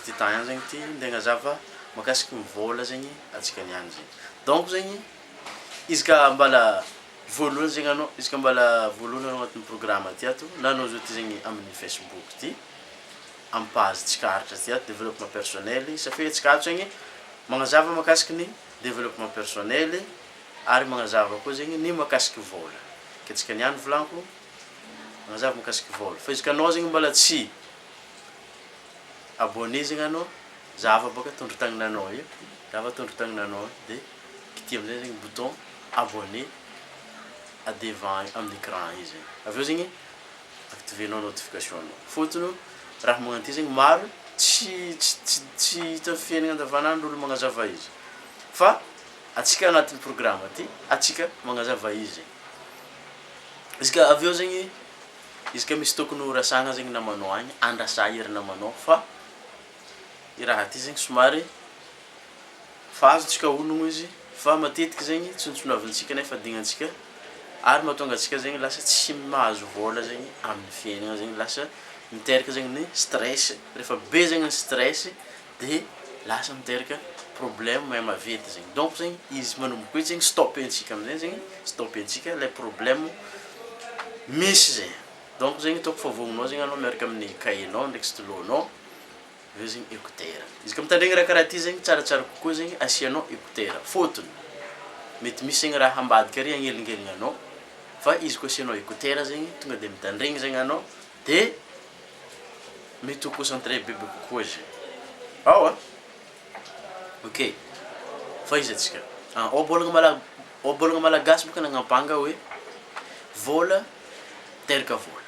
ty tagny zegny ty ndegna zava makasiky mivôla zegny atsika niany zegny. Donc zegny izy ka mbala voalohany zegny anao izy ka mbala voalohany anao agnatin'ny programme ty ato na anao zao ty zegny amin'ny Facebook ty amin'ny page tsikaritra ty ato développement personnel safia tsikato zegny magnazava makasiky ny développement personnel ary magnazava koa zegny ny makasiky vôla. Ke tsika niany volanko magnazava makasiky vôla. Fa izy ka anao zegny mbala tsy abonné zegny anao zava boka tondro tagnananao io zava tondro tagnananao de kity amizay zegny bouton abonné à devant amin'ny écran izy. Aveo zegny activenao notification nao. Fotony raha magnano ty zegny maro tsy hita fiaignana andavanandro olo magnazava izy. Fa atsika agnatin'ny programme ty atsika magnazava izy. Izy ka aveo zegny izy ka misy tokony ho rasagna zegny namanao agny andrasa ery namanao fa i raha ty zegny somary fa azotsika honogno izy fa matetiky zegny tsontsonavitsika nefa dignantsika ary mahatonga antsika zegny lasa tsy mahazo vôla zegny amin'ny fiaignana zegny lasa miteraka zegny ny stress rehefa be zegny ny stress de lasa miteraka problème may mavety zegny. Donc zegny izy manomboka hoe zegny stoppentsika amizay zegny stoppentsika le problème misy zegny. Donc zegny toko fa vogninao zegny anao miaraka amin'ny cahier-nao ndraiky stylo-nao aveo zegny écouteur. Izy ka mitandregny raha karaha ty zegny tsaratsara kokoa zegny asianao écouteur fotony mety misy zegny raha ambadika ary agnelingeligna anao fa izy koa asianao écouteur zegny tonga de mitandregny zegny anao de mety ho concentré bebe kokoa zegny. Ao ok fa izy atsika obolagna malagasy boka nagnampanga hoe vôla teraka vôla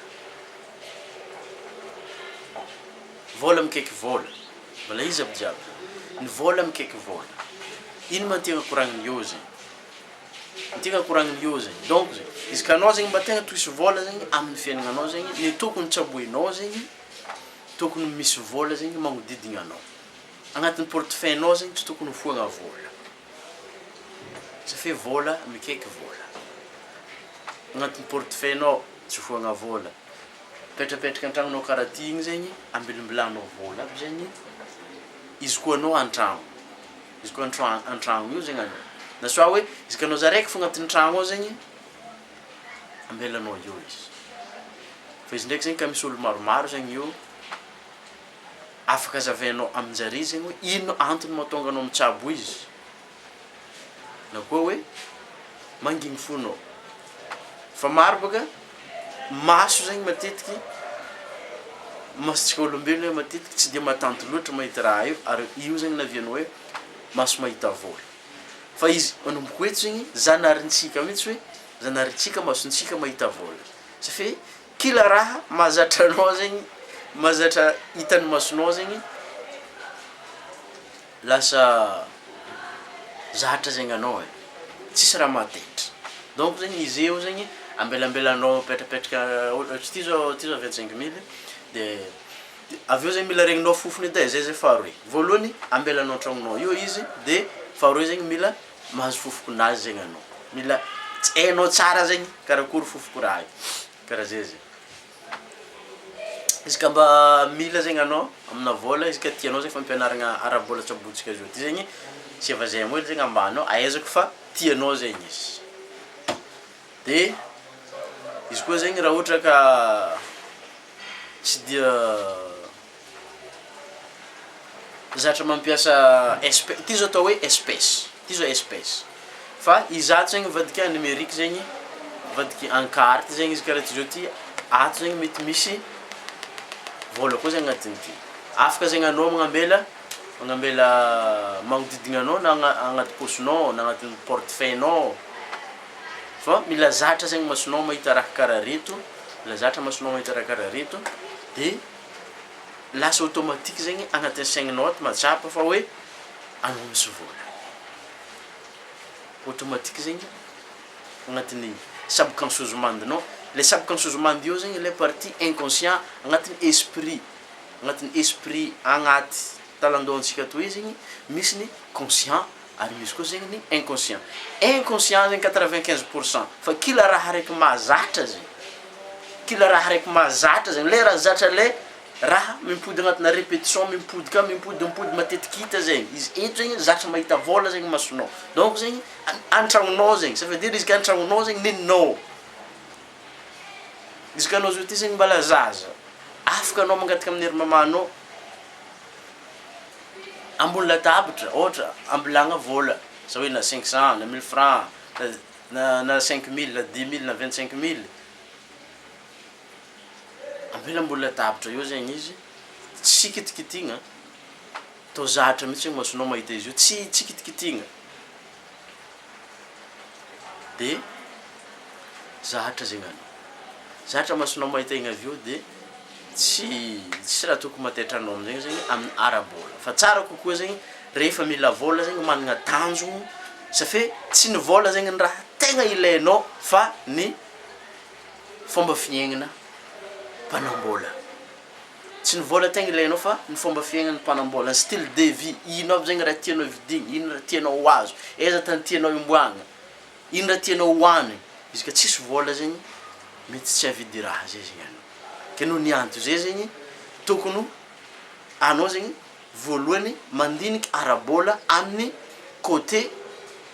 vôla mikaiky vôla mbala izy aby jiaby ny vôla mikaiky vôla ino ma tiagna koragniny eo zegny tiagna koragniny eo zegny. Donc zegny izy ka anao zegny mba tegna toisy vôla zegny amin'ny fiaignananao zegny ny tokony tsaboinao zegny tokony misy vôla zegny magnodidigna anao agnatin'ny portefeuille-nao zegny tsy tokony foagna vôla safia vôla mikaiky vôla agnatin'ny portefeuille-nao tsy foagna vôla petrapetraka an-tragnonao karaha ty igny zegny ambilambilanao vôla aby zegny izy koa anao an-tragno izy koa an-tragno io zegny anao na soa hoe izy ka anao zaraiky fo agnatin'ny tragno ao zegny ambelanao eo izy fa izy ndraiky zegny ka misy olo maromaro zegny io afaka zavainao aminjare zegny hoe ino antony mahatonga anao mitsabo izy na koa hoe mangigny fonao fa maro boka maso zegny matetiky masontsika olombelona hoe matetiky tsy de matanto loatra mahita raha io ary io zegny navianao hoe maso mahita vôla fa izy manomboka eto zegny zanarintsika mihitsy hoe zanarintsika masontsika mahita vôla safia kila raha mahazatra anao zegny mahazatra hitan'ny masonao zegny lasa zatra zegny anao tsisy raha matetra. Donc zegny izy eo zegny ambelambelanao petrapetraka ty zao 25 000 de aveo zegny mila regninao fofony edy zay faharoy voalohany ambelanao tragnonao io izy de faharoy zegny mila mahazo fofokonazy zegny anao mila hainao tsara zegny karakory fofoko raha io karaha zay zegny. Izy ka mba mila zegny anao amina vôla izy ka tianao zegny fampianaragna ara-bôla tsabotsika zao ty zegny sy avazay moa zegny ambanao ahaizako fa tianao zegny izy de izy koa zegny raha ohatra ka tsy dia zatra mampiasa ty zao atao hoe espèce ty zao espèce fa izato zegny vadika numérique zegny vadika en carte zegny izy karaha ty zao ty ato zegny mety misy vôla koa zegny agnatin'ny ty afaka zegny anao magnambela magnodidigna anao na agnaty posinao na agnatin'ny portefeuille-nao fa mila zatra zegny masonao mahita raha karaha reto mila zatra masonao mahita raha karaha reto de lasa automatique zegny agnatin'ny saigninao ato matsapa fa hoe anao misy vôla automatique zegny agnatin'ny subconscious mind-nao le subconscious mind io zegny le partie inconscient agnatin'ny esprit agnaty talandohantsika toy zegny misy ny conscient ary misy koa zegny ny inconscient zegny 95% fa kila raha raiky mahazatra zegny le raha zatra le raha mimpody agnatina répétition mimpody matetiky hita zegny izy eto zegny zatra mahita vôla zegny masonao donc zegny antragnonao zegny ça veut dire izy ka antragnonao zegny neninao izy ka anao zao ty zegny mbala zaza afaka anao mangataka amin'ny hery mamanao ambony latabatra ohatra ambilagna vôla sa hoe na 500 na 1000 francs na 5000 na 10000 na 25000 ambela ambony latabatra eo zegny izy tsy kitikitigna to zatra mihitsy zegny masonao mahita izy io tsy kitikitigna de zatra zegny anao zatra masonao mahita igny avy eo de tsy raha tokony matetranao amizegny zegny amin'ny ara-bola fa tsara kokoa zegny rehefa mila vola zegny managna tanjogno safe tsy ny vola zegny ny raha tegna ilainao fa ny fomba fiaignana mpanambola tsy ny vola tegna ilainao fa ny fomba fiaignana mpanambola ny style de vie ino aby zegny raha tianao vidigny ino raha tianao ho azo aiza tany tianao imboagna ino raha tianao hoanigny izy ka tsisy vola zegny mety tsy havidy raha zay zegny anao ke noho ny anto zay zegny tokony anao zegny voalohany mandiniky ara-bola amin'ny côté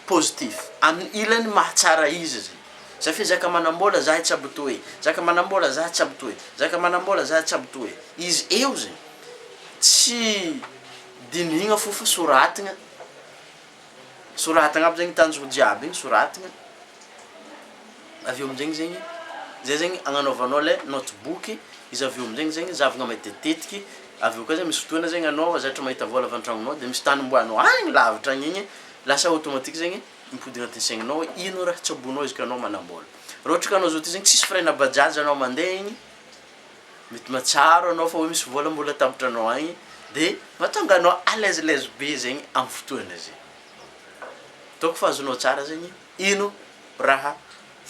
positif amin'ny ilany mahatsara izy zegny safi zaka manambola za tsy abutoe zaka manambola za tsy abutoe zaka manambola za tsy abutoe izy eo zegny tsy dinihigna fofa soratagna aby zegny tanjogno jiaby igny soratagna avy eo amizegny zegny zay zegny agnanaovanao le notebook izy avy eo amizegny zegny zavagna matetitetiky avy eo koa zegny misy fotoana zegny anao zatra mahita vola avy an-tragnonao de misy tany mboanao agny lavitra agny igny lasa automatique zegny mipody agnatin'ny saigninao hoe ino raha tsabonao izy ka anao manambola raha ohatra ka anao zao ty zegny tsisy frein na bajaj anao mandeha igny mety matsaro anao fa hoe misy vola mbola tambatra anao agny de mahatonga anao à l'aise be zegny amin'ny fotoana zay donc fa azonao tsara zegny ino raha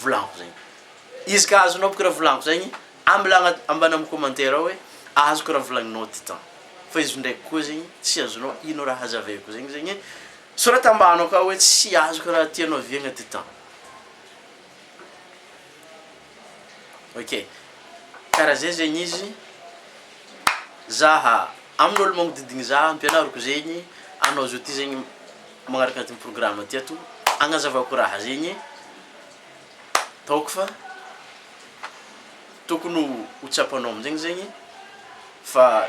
volanko zegny izy ka azonao boka raha volanko zegny ambana amin'ny commentaire hoe azoko raha volagninao ty temps fa izy ndraiky koa zegny tsy azonao ino raha hazavaiko zegny sorata ambanao ka hoe tsy azoko raha tianao viagna ty temps ok karaha zay zegny izy zaha amin'olo magnodidigny za ampianariko zegny anao zao ty zegny magnaraka anatin'ny programme ty ato agnazavako raha zegny taoko fa tokony ho tsapanao amizegny zegny fa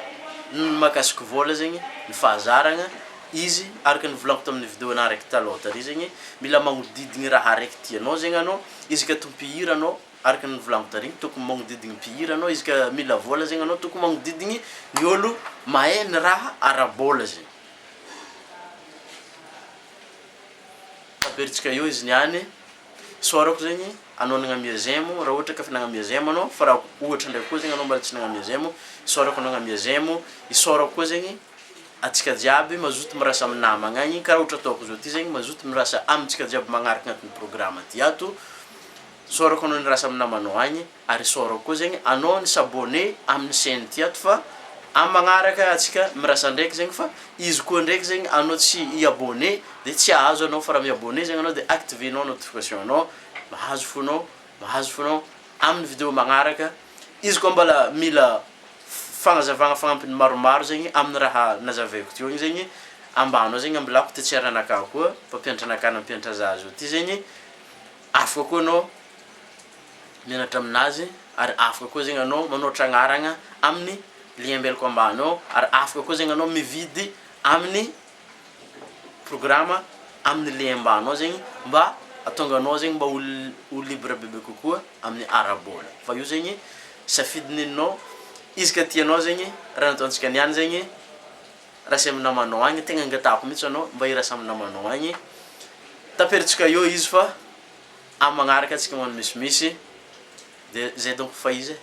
mahakasiky vola zegny ny fahazaragna izy araka ny volanko tamin'ny vidéo na raiky taloha tary zegny mila magnodidigny raha raiky tianao zegny anao izy ka tompihira anao araka ny volanko tary tokony magnodidigny mpihira anao izy ka mila vola zegny anao tokony magnodidigny ny olo mahay ny raha ara-bola zegny aperitsika eo izy niany sorako zegny anao nagnamia zemo raha ohatra ka fa nagnamia zemo anao fa raha ohatra ndraiky koa zegny anao mbola tsy nagnamia zemo sorako nagnamia zemo isorako koa zegny atsika jiaby mazoto mirasa amin'ny namagna agny karaha ohatra ataoko zao ty zegny mazoto mirasa amintsika jiaby magnaraka agnatin'ny programme ty ato sorako anao nirasa amin'ny namanao agny ary sorako koa zegny anao ny s'abonné amin'ny chaîne ty ato fa amin'ny magnaraka atsika mirasa ndraiky zegny fa izy koa ndraiky zegny anao tsy i-abonné de tsy ahazo anao fa raha mi-abonné zegny anao de activenao notification anao mahazo fonao amin'ny vidéo magnaraka izy koa mbala mila fagnazavagna fagnampiny maromaro zegny amin'ny raha nazavaiko teo igny zegny ambanao zegny ambilako ty tsiaranakahy koa mpampianatra anakahy nampianatra za zao ty zegny afaka koa anao mianatra aminazy ary afaka koa zegny anao manoatra agnaragna amin'ny lien mbelako ambany ao ary afaka koa zegny anao mividy amin'ny programme amin'ny lien ambany ao zegny mba atonga anao zegny mba ho libre bebe kokoa amin'ny ara-bola fa io zegny safidininao izy ka tianao zegny raha nataontsika niany zegny rasy amin'ny namanao agny tegna angatahako mihitsy anao mba hirasa amin'ny namanao agny taperitsika eo izy fa amin'ny magnaraka atsika magnano misimisy de zay donc fa izy